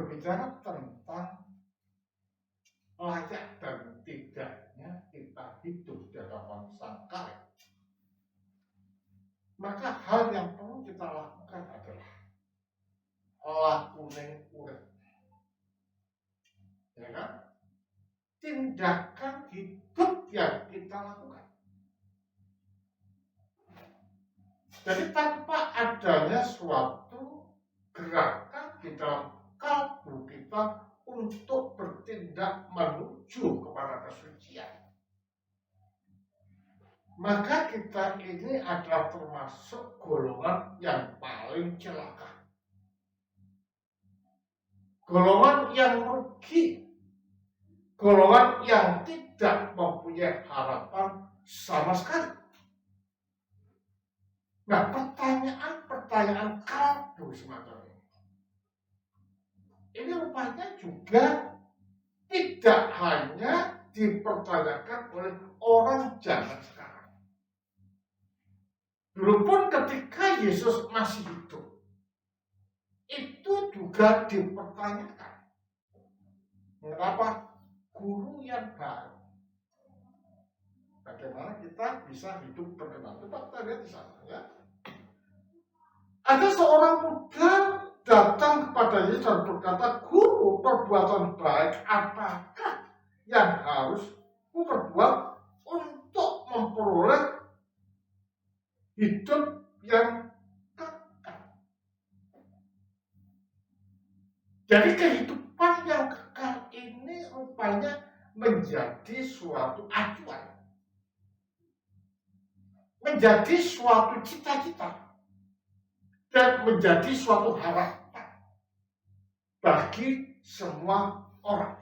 berbicara tentang layak dan tidaknya kita hidup di hadapan Sang Karib, maka hal yang perlu kita lakukan adalah lakune urip. Ya kan? Tindakan hidup yang kita lakukan. Jadi tanpa adanya suatu gerakan di dalam kalbu kita untuk bertindak menuju kepada kesucian, maka kita ini adalah termasuk golongan yang paling celaka, golongan yang rugi, golongan yang tidak mempunyai harapan sama sekali. Nah, pertanyaan kalbu semacam ini rupanya juga tidak hanya dipertanyakan oleh orang zaman sekarang. Dulu pun ketika Yesus masih hidup, itu juga dipertanyakan. Mengapa guru yang baik? Bagaimana kita bisa hidup berkenan? Coba kita lihat di sana ya. Ada seorang muda datang kepada Yesus dan berkata, "Guru, perbuatan baik apakah yang harus kuperbuat untuk memperoleh hidup yang kekal?" Jadi kehidupan yang kekal ini rupanya menjadi suatu acuan, menjadi suatu cita-cita, dan menjadi suatu harapan bagi semua orang.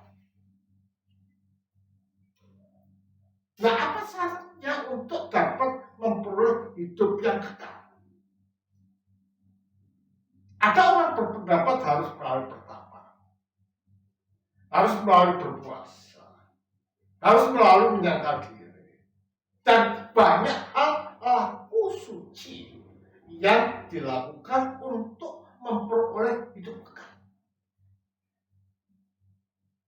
Nah, apa syaratnya untuk dapat memperoleh hidup yang kekal? Ada orang berpendapat harus melalui bertapa, harus melalui berpuasa, harus melalui menyangkal diri, dan banyak hal laku suci yang dilakukan untuk memperoleh hidup kekal.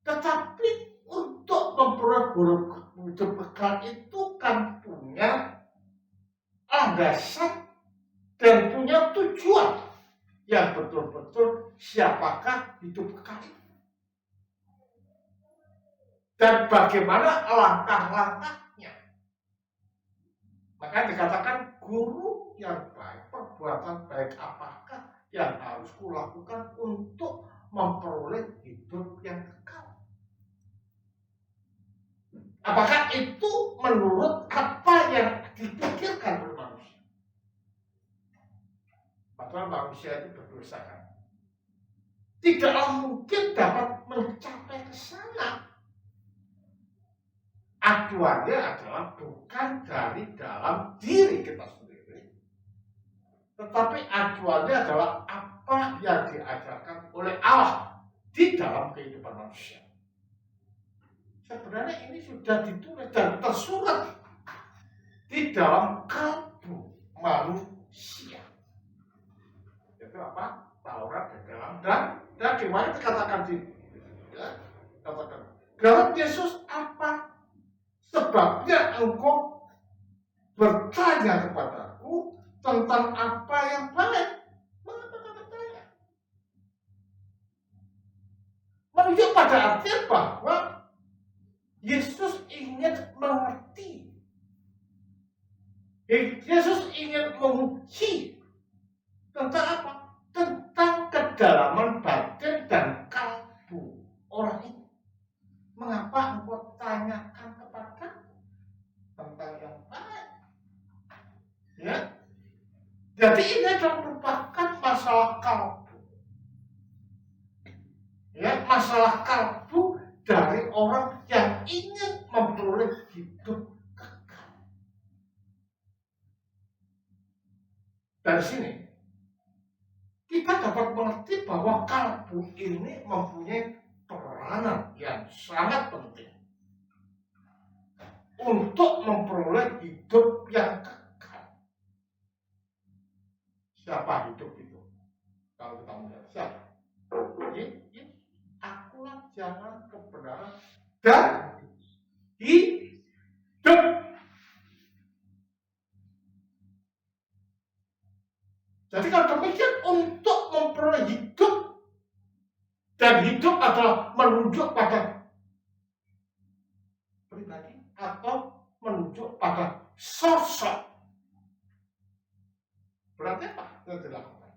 Tetapi untuk memperoleh hidup kekal itu kan punya landasan dan punya tujuan yang betul-betul siapakah hidup kekal itu, dan bagaimana langkah-langkahnya. Maka dikatakan guru yang baik, perbuatan baik apakah yang harus kulakukan untuk memperoleh hidup yang kekal? Apakah itu menurut apa yang dipikirkan oleh manusia? Padahal manusia itu berdosa kan? Tidaklah mungkin dapat mencapai ke sana. Acuannya adalah bukan dari dalam diri kita sendiri, tetapi acuannya adalah apa yang diajarkan oleh Allah di dalam kehidupan manusia. Sebenarnya ini sudah ditulis dan tersurat di dalam kalbu manusia. Itu apa? Taurat di dalam dan gimana dikatakan di ya, katakan dalam Yesus apa sebabnya engkau bertanya kepadaku tentang apa yang baik? Mengapa kau bertanya? Menunjuk pada artinya bahwa Yesus ingin mengerti. Yesus ingin menguji tentang apa? Tentang kedalaman batin dan kalbu orang itu. Mengapa engkau tanyakan kepada tentang yang baik? Ya. Jadi ini adalah merupakan masalah kalbu. Ya, masalah kalbu dari orang yang ingin memperoleh hidup kekal. Dari sini kita dapat mengerti bahwa kalbu ini mempunyai peranan yang sangat penting untuk memperoleh hidup yang kekal. Siapa hidup itu? Kalau kita melihat siapa? kesucian, kebenaran, dan hidup. Jadi kalau demikian, untuk memperoleh hidup, dan hidup adalah menunjuk pada pribadi atau menunjuk pada sosok. Berarti apa yang dilakukan?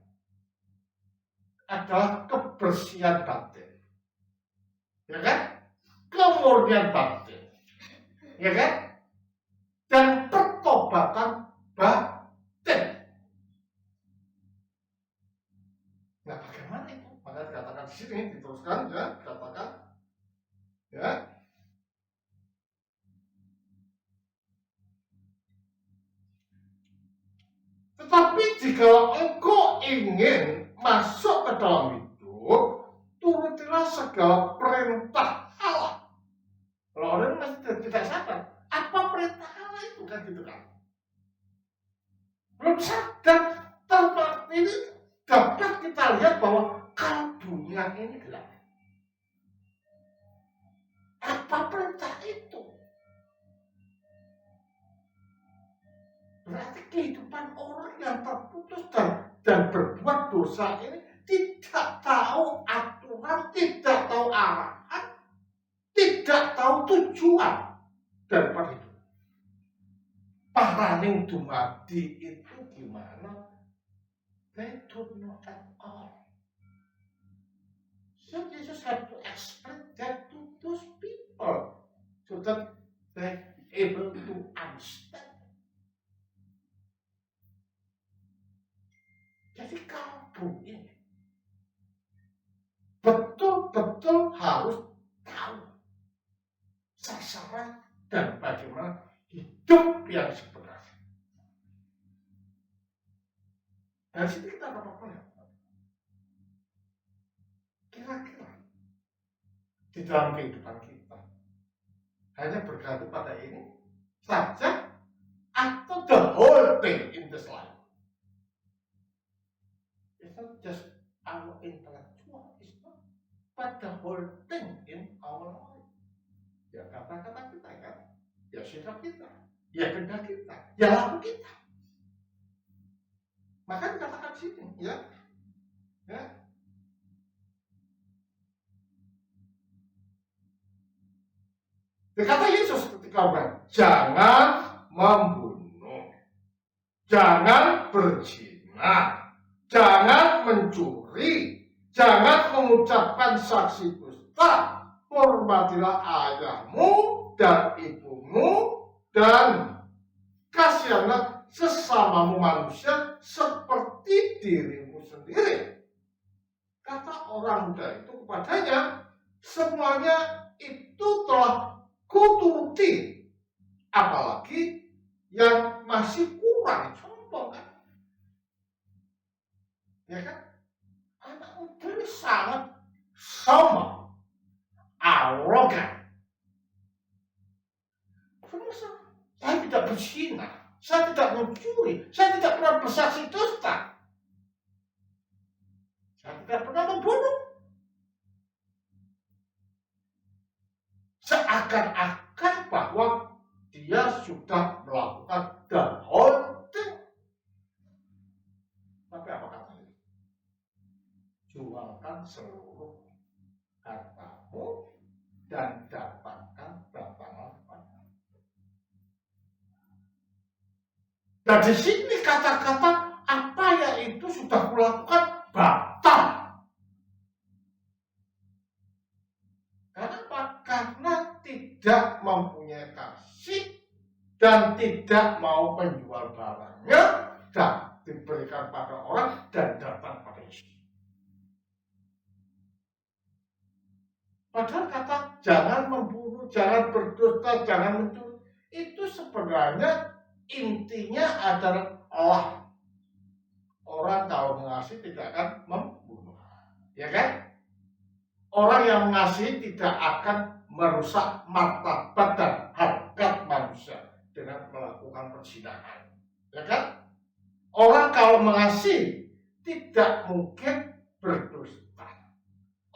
Adalah kebersihan batin, ya kan? Kemurnian batin, ya kan? Dan pertobatan batin. Nah, bagaimana itu? Maka dikatakan di sini, diteruskan ya, dikatakan ya. Tetapi jika engkau ingin masuk ke dalam hidup, turutilah segala perintah Allah. Kalau orang masih tidak sadar, apa perintah Allah itu kan gitu kan? Belum sadar, tempat ini dapat kita lihat bahwa kalau dunia ini gelap. Apa perintah itu? Berarti kehidupan orang yang terputus dan berbuat dosa ini tidak tahu aturan, tidak tahu arahan, tidak tahu tujuan daripada itu. Paraning dumadi itu gimana? They don't know at all. So Jesus had to explain that to those people so that they able to understand. Jadi kamu ini betul-betul harus tahu sasaran dan bagaimana hidup yang sebenarnya. Dari situ kita dapat melihat kira-kira di dalam kehidupan kita hanya bergantung pada ini saja atau the whole thing in this life. It's not just our intellectual, it's not, but the whole thing in our life. Ya kata-kata kita kan, ya sikap kita, ya kehendak kita, ya laku kita. Maka dikatakan sini, ya. Dikata Yesus ketika bilang, jangan membunuh, jangan berzina, jangan mencuri, jangan mengucapkan saksi dusta, hormatilah ayahmu dan ibumu, dan kasihanlah sesamamu manusia seperti dirimu sendiri. Kata orang muda itu kepadanya, semuanya itu telah kuturuti, apalagi yang masih kurang. Sombong kan? Ya kan? Anak muda ini sangat sombong, arogan. Saya tidak berzina, saya tidak mencuri, saya tidak pernah bersaksi dusta, saya tidak pernah membunuh. Seakan-akan bahwa dia sudah melakukan the whole thing. Tapi apa katanya? Jualkan seluruh hartamu dan dapatkan batangan padamu. Dan di sini kata-kata apa yang itu sudah kulakukan batal. Kenapa? Karena tidak mempunyai kasih dan tidak mau menjual barangnya dan diberikan pada orang dan datang pada Yesus. Padahal kata jangan membunuh, jangan berdusta, jangan mencuri, itu sebenarnya intinya adalah orang kalau mengasihi tidak akan membunuh, ya kan? Orang yang mengasihi tidak akan merusak martabat dan harkat manusia dengan melakukan perzinahan, ya kan? Orang kalau mengasihi tidak mungkin berdusta.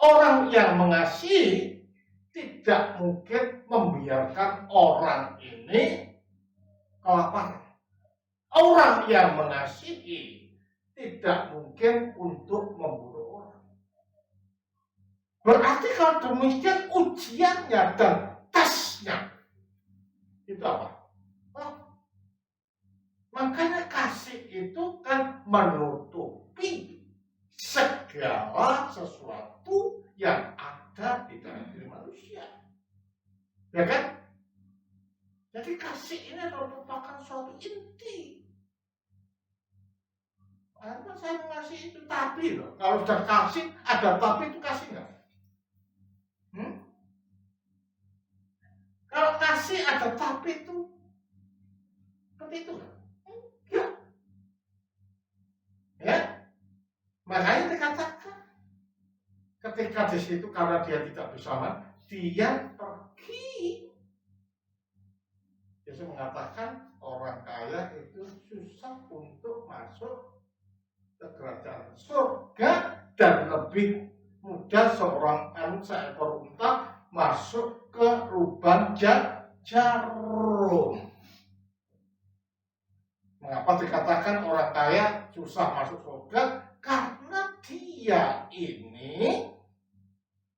Orang yang mengasihi tidak mungkin membiarkan orang ini kelaparan. Orang yang mengasihi tidak mungkin untuk membunuh orang. Berarti kalau demikian ujiannya dan tesnya itu apa? Oh, makanya kasih itu kan menutupi segala sesuatu yang ada di dalam diri manusia. Ya kan? Jadi kasih ini merupakan suatu inti. Karena saya mengasihi itu tapi loh. Kalau sudah kasih, ada tapi itu kasih nggak? Kalau kasih ada tapi itu seperti itu nggak? Ya. Ya. Makanya dikatakan ketika di situ karena dia tidak bersama, dia pergi. Yesus mengatakan orang kaya itu susah untuk masuk ke kerajaan surga dan lebih mudah seorang seekor unta masuk ke lubang jarum. Mengapa dikatakan orang kaya susah masuk surga? Karena dia ini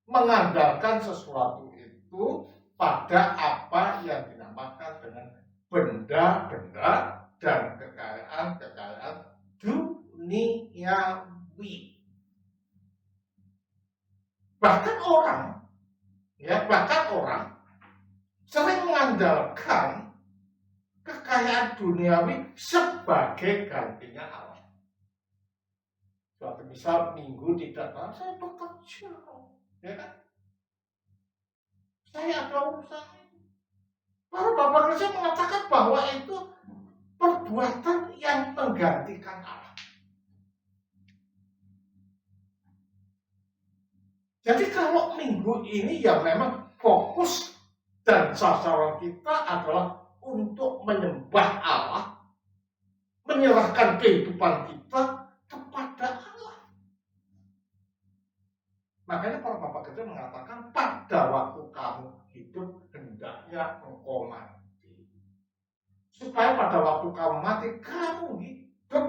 mengandalkan sesuatu itu pada apa yang dinamakan dengan benda-benda dan kekayaan-kekayaan duniawi. Bahkan orang sering mengandalkan kekayaan duniawi sebagai gantinya Allah. Suatu misal minggu tidak tahu, saya bekerja, ya kan? Saya ada urusan. Para bapak Kristen mengatakan bahwa itu perbuatan yang menggantikan Allah. Jadi kalau minggu ini ya memang fokus dan sasaran kita adalah untuk menyembah Allah, menyerahkan kehidupan kita kepada Allah. Makanya para bapak Kristen mengatakan pada waktu kamu hidup hendaknya engkau mati. Supaya pada waktu kamu mati kamu hidup.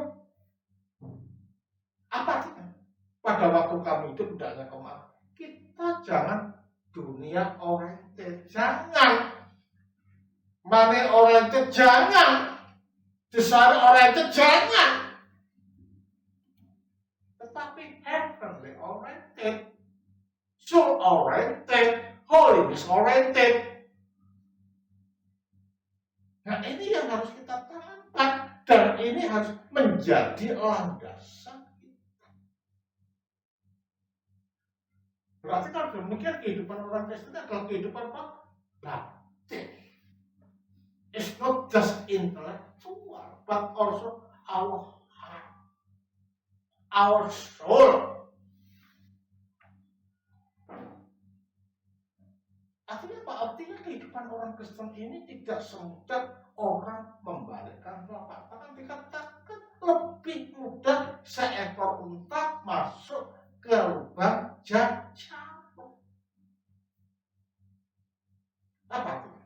Apa artinya? Pada waktu kamu hidup hendaknya engkau mati. Kita jangan dunia oriented, jangan money oriented, jangan desire oriented, jangan, tetapi heavenly oriented, soul oriented, holiness oriented. Nah ini yang harus kita tanamkan dan ini harus menjadi landasan. Berarti kalau demikian kehidupan orang Kristen adalah kehidupan apa? Batin. It's not just intellectual, but also our heart, our soul. Artinya apa? Artinya kehidupan orang Kristen ini tidak semudah orang membalikkan telapak tangan. Dikatakan lebih mudah seekor unta masuk ke lubang jarum. Apa artinya?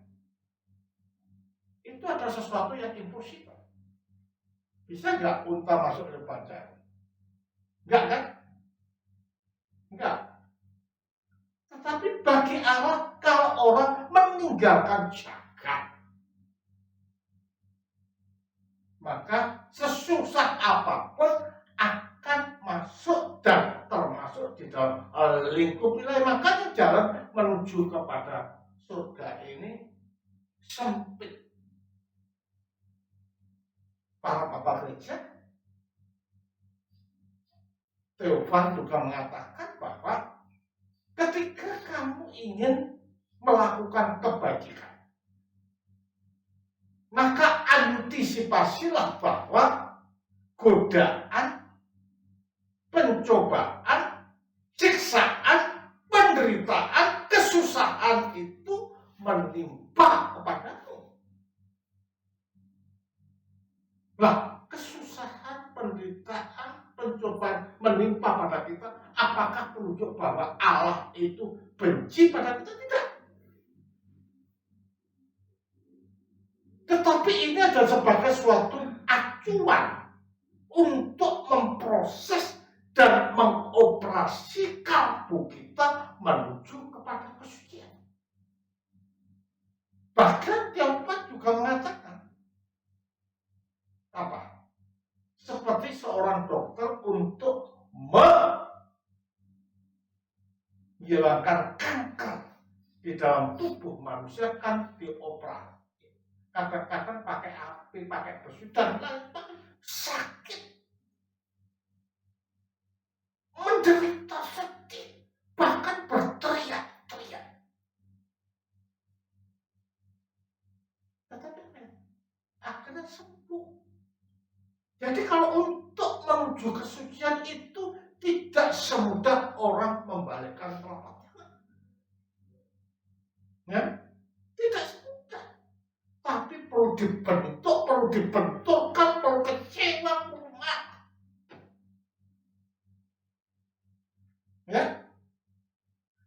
Itu adalah sesuatu yang impossible. Bisa nggak unta masuk ke lubang jarum? Enggak kan? Enggak. Tetapi bagi Allah kalau orang meninggalkan jagat, maka sesusah apapun akan masuk dan termasuk di dalam lingkup wilayah. Makanya jalan menuju kepada surga ini sempit. Para bapak gereja, Theophan juga mengatakan bahwa ketika kamu ingin melakukan kebajikan, maka antisipasilah bahwa godaan, pencobaan, siksaan, penderitaan, kesusahan itu menimpa kepadamu. Nah, kesusahan, penderitaan, pencobaan menimpa pada kita, apakah menunjuk bahwa Allah itu benci pada kita? Tidak. Tetapi ini adalah sebagai suatu acuan untuk memproses dan mengoperasikan tubuh kita menuju kepada kesucian. Bahkan Tiongkok juga mengatakan apa? Seperti seorang dokter untuk menghilangkan kanker di dalam tubuh manusia kan dioperasi. Kadang-kadang pakai api, pakai besi dan lain-lain, sakit, menderita sedih, bahkan berteriak-teriak. Tetapi akhirnya sembuh. Jadi kalau untuk menuju kesucian itu tidak semudah orang membalikkan telapak tangan. Ya, tidak semudah. Tapi perlu dibentukkan, perlu kecewa, perlu mati. Ya,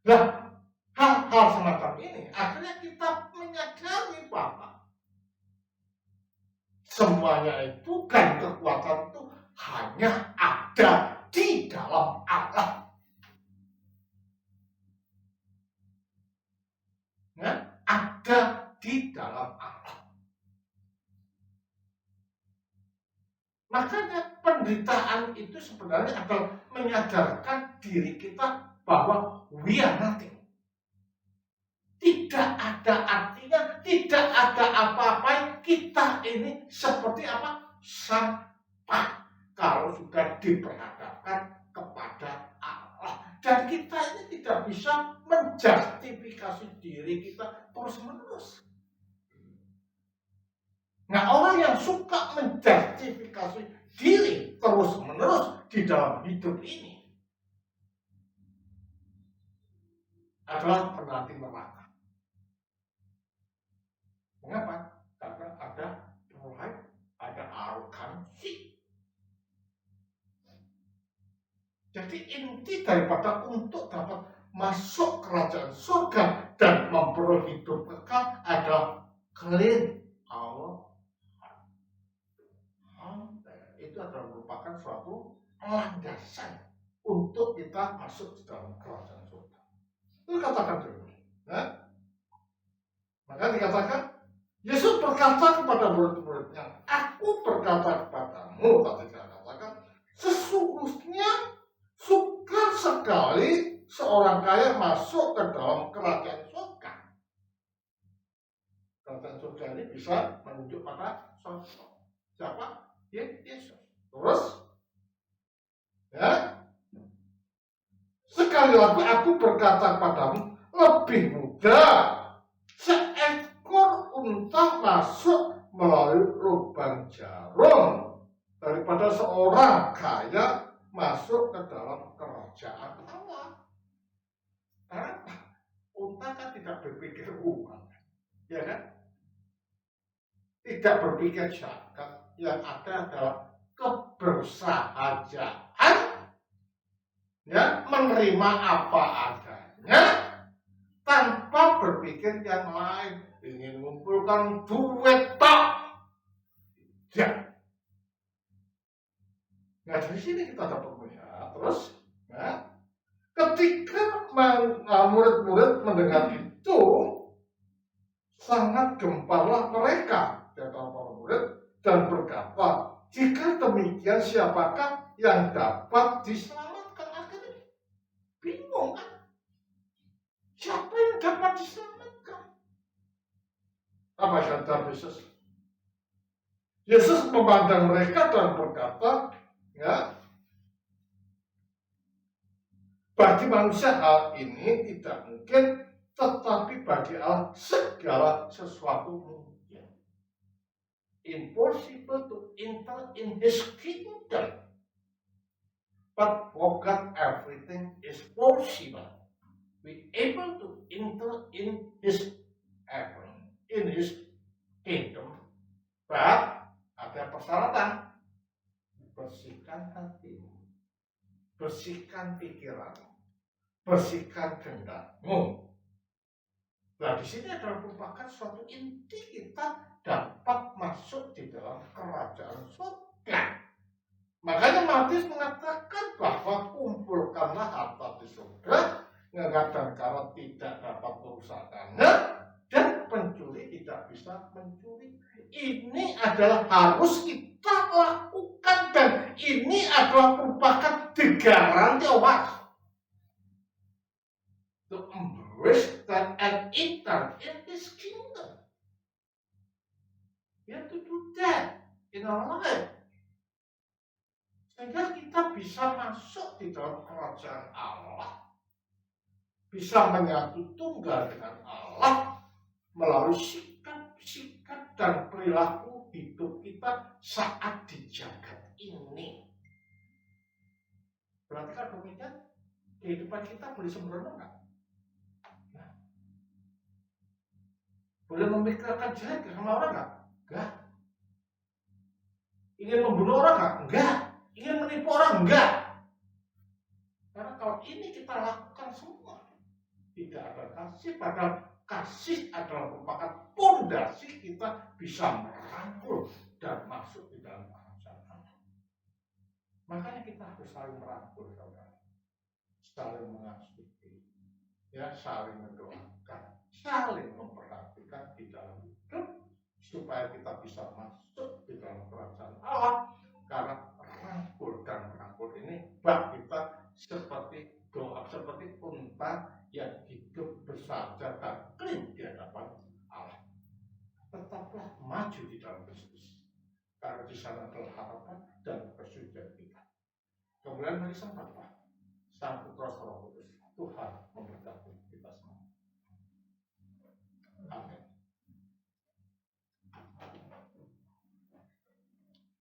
nah hal-hal semacam ini akhirnya kita menyadari bahwa semuanya itu kan kekuatan itu hanya ada di dalam Allah. Ya, ada di dalam Allah. Makanya penderitaan itu sebenarnya adalah menyadarkan diri kita bahwa we are nothing. Tidak ada artinya, tidak ada apa-apa. Kita ini seperti apa? Sampah kalau sudah diperhadapkan kepada Allah. Dan kita ini tidak bisa menjustifikasi diri kita terus-menerus. Nah, orang yang suka menjustifikasi diri terus-menerus di dalam hidup ini adalah penanti neraka. Mengapa? Karena ada pride, ada arogansi. Jadi inti daripada untuk dapat masuk kerajaan surga dan memperoleh hidup kekal adalah clean our heart. Itu adalah merupakan suatu landasan untuk kita masuk di dalam kerajaan surga. Itu katakan dulu. Nah, maka dikatakan Yesus berkata kepada murid-muridnya, aku berkata kepadamu, tadi saya katakan, sesungguhnya suka sekali seorang kaya masuk ke dalam kerajaan surga. Kerajaan surga ini bisa menunjuk pada sosok siapa? Yesus. Terus, ya, sekali lagi aku berkata kepadamu, lebih mudah seekor unta masuk melalui lubang jarum daripada seorang kaya masuk ke dalam kerajaan Allah. Karena unta kan tidak berpikir uang, ya kan? Tidak berpikir zakat, yang ada adalah kebersahajaan, ya, menerima apa adanya tanpa berpikir yang lain, ingin mengumpulkan duit tak. Ya. Nah dari sini kita dapat melihat terus, ya, ketika murid-murid mendengar itu sangat gemparlah mereka, kata para murid, dan berkata, jika demikian siapakah yang dapat diselamatkan? Akhirnya bingung kan? Siapa yang dapat diselamatkan? Apa kata Yesus? Yesus memandang mereka dan berkata, ya, bagi manusia hal ini tidak mungkin, tetapi bagi Allah segala sesuatu mungkin. Impossible to enter in His kingdom, but for God everything is possible. We able to enter in His heaven, in His kingdom, but ada persyaratan. Bersihkan hatimu, bersihkan pikiranmu, bersihkan gendakmu, Nah, di sini adalah merupakan suatu inti kita dapat masuk di dalam kerajaan surga. Makanya Matius mengatakan bahwa kumpulkanlah harta di surga, ngengat dan karat tidak dapat merusakkannya, dan pencuri tidak bisa mencuri. Ini adalah harus kita lakukan, dan ini adalah merupakan the guarantee of us to embrace that and enter in His kingdom. You have to do that in our life. Sehingga kita bisa masuk di dalam kerajaan Allah, bisa menyatu tunggal dengan Allah melalui sikap-sikap dan perilaku hidup kita saat di jagat ini. Berarti kan demikian, kehidupan kita boleh sembrono nggak? Nah. Boleh memikirkan jelek sama orang nggak? Enggak. Ingin membunuh orang nggak? Enggak. Ingin menipu orang? Enggak. Karena kalau ini kita lakukan semua, tidak ada kasih, padahal kasih adalah merupakan pondasi kita bisa merangkul dan masuk di dalam kerajaan Allah. Makanya kita harus saling merangkul, saudara, saling mengasihi, ya, saling mendoakan, saling memperhatikan di dalam hidup supaya kita bisa masuk di dalam kerajaan Allah. Karena rangkul dan merangkul ini bak kita seperti doa, seperti unta yang hidup bersahaja dan clean di hadapan Allah. Tetaplah maju di dalam Kristus, karena di sana adalah harapan dan persucian kita. Kemudian hari Sabat, Sang Putra Roh Kudus, Tuhan memberkati.